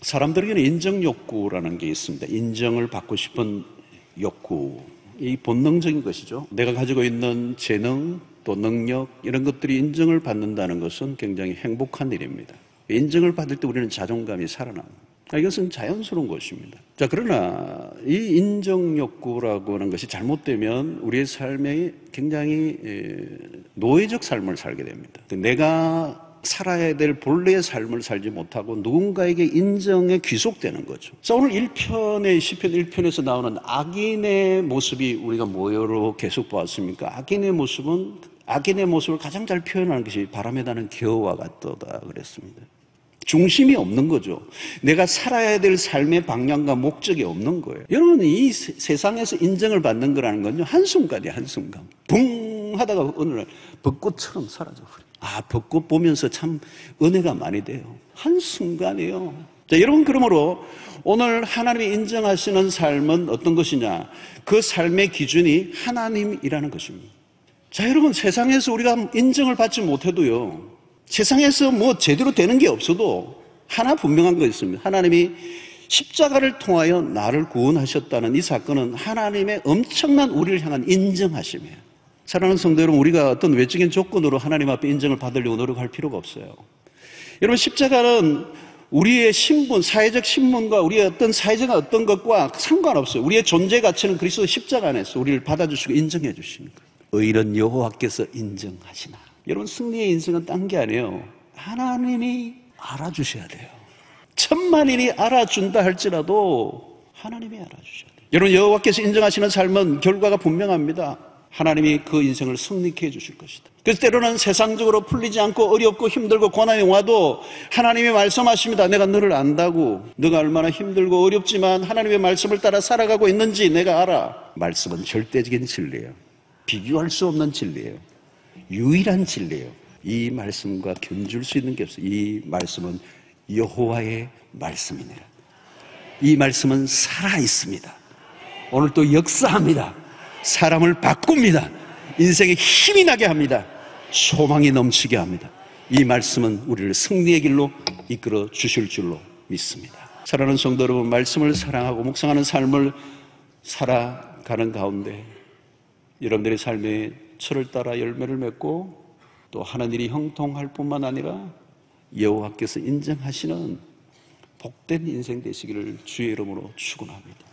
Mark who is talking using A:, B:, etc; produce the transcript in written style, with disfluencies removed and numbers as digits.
A: 사람들에게는 인정 욕구라는 게 있습니다. 인정을 받고 싶은 욕구. 이 본능적인 것이죠. 내가 가지고 있는 재능 또 능력 이런 것들이 인정을 받는다는 것은 굉장히 행복한 일입니다. 인정을 받을 때 우리는 자존감이 살아납니다. 이것은 자연스러운 것입니다. 자, 그러나 이 인정 욕구라고 하는 것이 잘못되면 우리의 삶에 굉장히 노예적 삶을 살게 됩니다. 내가 살아야 될 본래의 삶을 살지 못하고 누군가에게 인정에 귀속되는 거죠. 자, 오늘 1편의 시편 1편에서 나오는 악인의 모습이 우리가 뭐로 계속 보았습니까? 악인의 모습은 악인의 모습을 가장 잘 표현하는 것이 바람에 나는 겨와 같도다 그랬습니다. 중심이 없는 거죠. 내가 살아야 될 삶의 방향과 목적이 없는 거예요. 여러분, 이 세상에서 인정을 받는 거라는 건요, 한순간이에요, 한순간. 붕 하다가 어느 날 벚꽃처럼 사라져버려요. 아, 벚꽃 보면서 참 은혜가 많이 돼요. 한순간이에요. 자, 여러분, 그러므로 오늘 하나님이 인정하시는 삶은 어떤 것이냐? 그 삶의 기준이 하나님이라는 것입니다. 자, 여러분, 세상에서 우리가 인정을 받지 못해도요, 세상에서 뭐 제대로 되는 게 없어도 하나 분명한 거 있습니다. 하나님이 십자가를 통하여 나를 구원하셨다는 이 사건은 하나님의 엄청난 우리를 향한 인정하심이에요. 사랑하는 성도 여러분, 우리가 어떤 외적인 조건으로 하나님 앞에 인정을 받으려고 노력할 필요가 없어요. 여러분, 십자가는 우리의 신분, 사회적 신분과 우리의 어떤 사회적 어떤 것과 상관없어요. 우리의 존재 가치는 그리스도 십자가 안에서 우리를 받아주시고 인정해 주시는 거예요. 의인 여호와께서 인정하시나. 여러분, 승리의 인생은 딴 게 아니에요. 하나님이 알아주셔야 돼요. 천만인이 알아준다 할지라도 하나님이 알아주셔야 돼요. 여러분, 여호와께서 인정하시는 삶은 결과가 분명합니다. 하나님이 그 인생을 승리케 해주실 것이다. 그래서 때로는 세상적으로 풀리지 않고 어렵고 힘들고 고난이 와도 하나님이 말씀하십니다. 내가 너를 안다고. 너가 얼마나 힘들고 어렵지만 하나님의 말씀을 따라 살아가고 있는지 내가 알아. 말씀은 절대적인 진리예요. 비교할 수 없는 진리예요. 유일한 진리예요. 이 말씀과 견줄 수 있는 게 없어요. 이 말씀은 여호와의 말씀이네요. 이 말씀은 살아있습니다. 오늘 또 역사합니다. 사람을 바꿉니다. 인생에 힘이 나게 합니다. 소망이 넘치게 합니다. 이 말씀은 우리를 승리의 길로 이끌어 주실 줄로 믿습니다. 사랑하는 성도 여러분, 말씀을 사랑하고 묵상하는 삶을 살아가는 가운데 여러분들의 삶에 철을 따라 열매를 맺고 또 하는 일이 형통할 뿐만 아니라 여호와께서 인정하시는 복된 인생 되시기를 주의 이름으로 축원합니다.